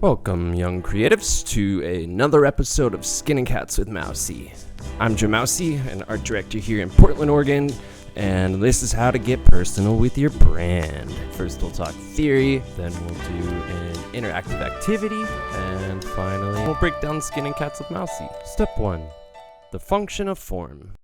Welcome, young creatives, to another episode of Skinnin Cats with Mousey. I'm Joe Mousey, an art director here in Portland, Oregon, and this is how to get personal with your brand. First, we'll talk theory, then we'll do an interactive activity, and finally, we'll break down Skinnin Cats with Mousey. Step 1. The function of form.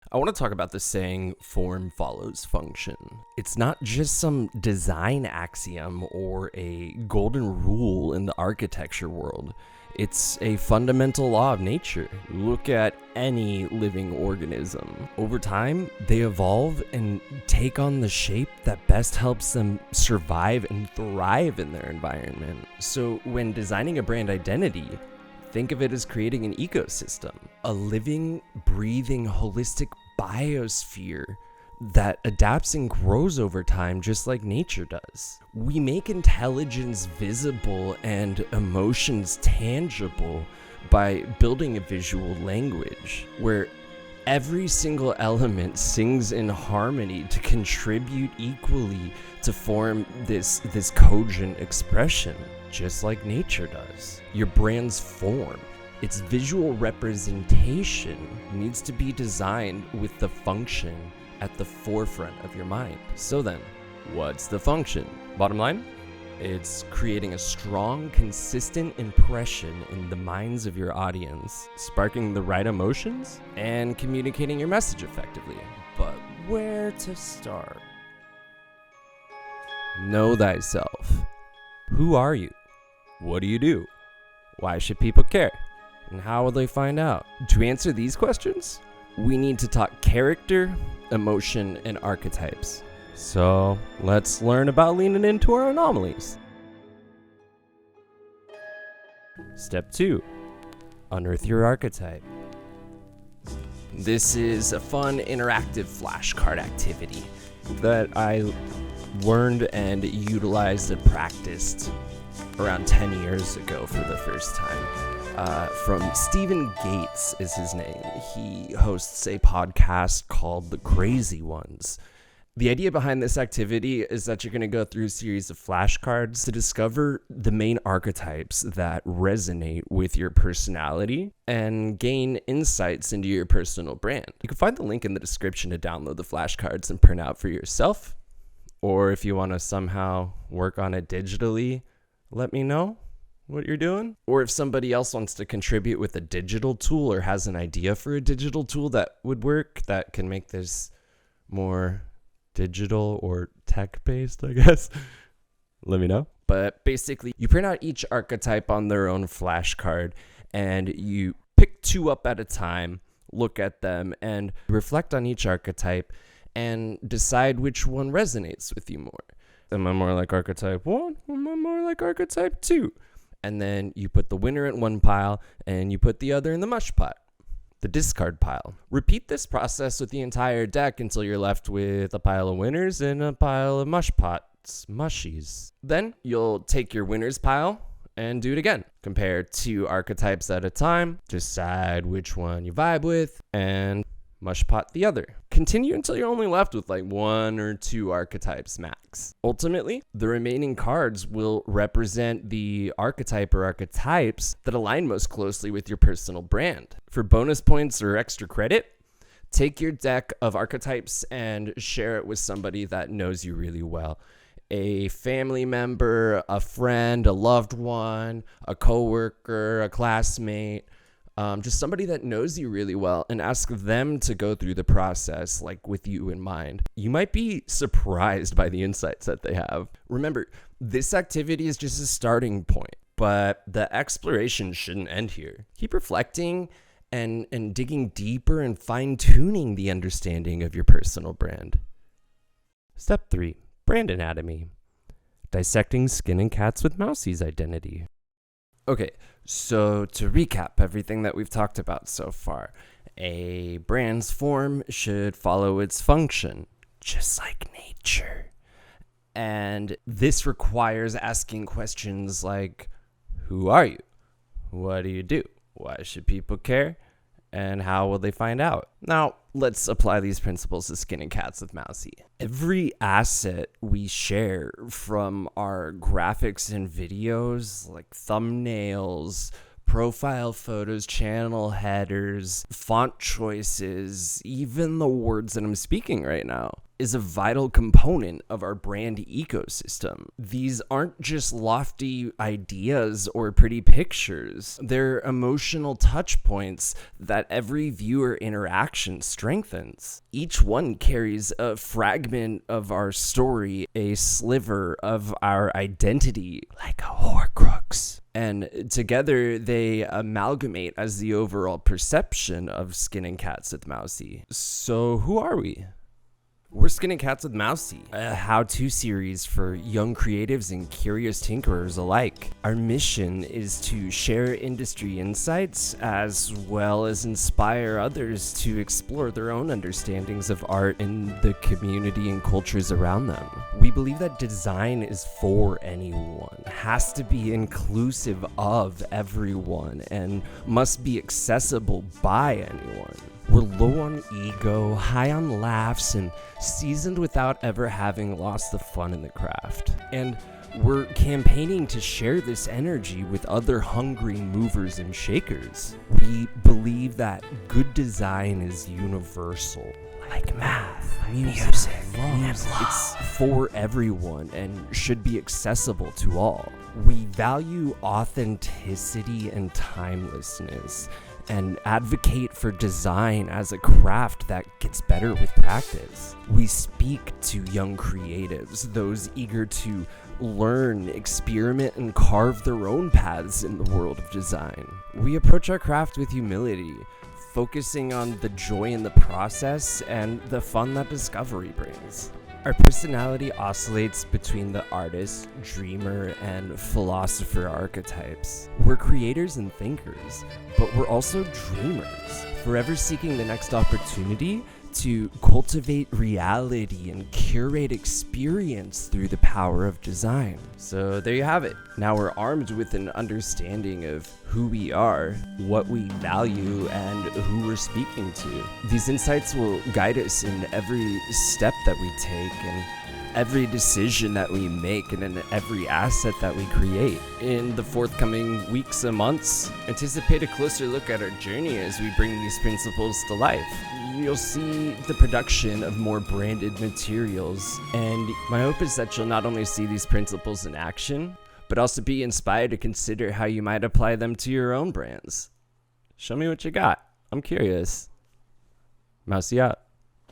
I want to talk about the saying, form follows function. It's not just some design axiom or a golden rule in the architecture world. It's a fundamental law of nature. Look at any living organism. Over time, they evolve and take on the shape that best helps them survive and thrive in their environment. So when designing a brand identity, think of it as creating an ecosystem, a living, breathing, holistic biosphere that adapts and grows over time just like nature does. We make intelligence visible and emotions tangible by building a visual language where every single element sings in harmony to contribute equally to form this cogent expression, just like nature does. Your brand's form, its visual representation, needs to be designed with the function at the forefront of your mind. So then, what's the function? Bottom line, it's creating a strong, consistent impression in the minds of your audience, sparking the right emotions, and communicating your message effectively. But where to start? Know thyself. Who are you? What do you do? Why should people care? And how will they find out? To answer these questions, we need to talk character, emotion, and archetypes. So let's learn about leaning into our anomalies. Step 2. Unearth your archetype. This is a fun, interactive flashcard activity that I learned and utilized and practiced around 10 years ago for the first time. From Stephen Gates is his name. He hosts a podcast called The Crazy Ones. The idea behind this activity is that you're going to go through a series of flashcards to discover the main archetypes that resonate with your personality and gain insights into your personal brand. You can find the link in the description to download the flashcards and print out for yourself. Or if you want to somehow work on it digitally, let me know what you're doing. Or if somebody else wants to contribute with a digital tool or has an idea for a digital tool that would work, that can make this more digital or tech-based, I guess, let me know. But basically, you print out each archetype on their own flashcard and you pick 2 up at a time, look at them, and reflect on each archetype and decide which one resonates with you more. Am I more like archetype 1? Am I more like archetype 2? And then you put the winner in one pile and you put the other in the mush pot, the discard pile. Repeat this process with the entire deck until you're left with a pile of winners and a pile of mush pots, mushies. Then you'll take your winners pile and do it again. Compare 2 archetypes at a time, decide which one you vibe with, and mush pot the other. Continue until you're only left with like 1 or 2 archetypes max. Ultimately, the remaining cards will represent the archetype or archetypes that align most closely with your personal brand. For bonus points or extra credit, take your deck of archetypes and share it with somebody that knows you really well. A family member, a friend, a loved one, a coworker, a classmate, just somebody that knows you really well, and ask them to go through the process like with you in mind. You might be surprised by the insights that they have. Remember, this activity is just a starting point, but the exploration shouldn't end here. Keep reflecting and digging deeper and fine-tuning the understanding of your personal brand. Step 3. Brand anatomy. Dissecting Skinnin Cats with Mousey's identity. Okay, so to recap everything that we've talked about so far, a brand's form should follow its function, just like nature. And this requires asking questions like, who are you? What do you do? Why should people care? And how will they find out? Now, let's apply these principles to Skinnin Cats with Mousey. Every asset we share, from our graphics and videos, like thumbnails, profile photos, channel headers, font choices, even the words that I'm speaking right now, is a vital component of our brand ecosystem. These aren't just lofty ideas or pretty pictures. They're emotional touch points that every viewer interaction strengthens. Each one carries a fragment of our story, a sliver of our identity, like a Horcrux. And together they amalgamate as the overall perception of Skinnin Cats with Mousey. So who are we? We're Skinnin Cats with Mousey, a how-to series for young creatives and curious tinkerers alike. Our mission is to share industry insights as well as inspire others to explore their own understandings of art in the community and cultures around them. We believe that design is for anyone, has to be inclusive of everyone, and must be accessible by anyone. We're low on ego, high on laughs, and seasoned without ever having lost the fun in the craft. And we're campaigning to share this energy with other hungry movers and shakers. We believe that good design is universal. Like math, music, love. It's for everyone and should be accessible to all. We value authenticity and timelessness, and advocate for design as a craft that gets better with practice. We speak to young creatives, those eager to learn, experiment, and carve their own paths in the world of design. We approach our craft with humility, focusing on the joy in the process and the fun that discovery brings. Our personality oscillates between the artist, dreamer, and philosopher archetypes. We're creators and thinkers, but we're also dreamers, forever seeking the next opportunity to cultivate reality and curate experience through the power of design. So there you have it. Now we're armed with an understanding of who we are, what we value, and who we're speaking to. These insights will guide us in every step that we take and every decision that we make and in every asset that we create. In the forthcoming weeks and months, anticipate a closer look at our journey as we bring these principles to life. You'll see the production of more branded materials, and my hope is that you'll not only see these principles in action, but also be inspired to consider how you might apply them to your own brands. Show me what you got. I'm curious. Mousey out.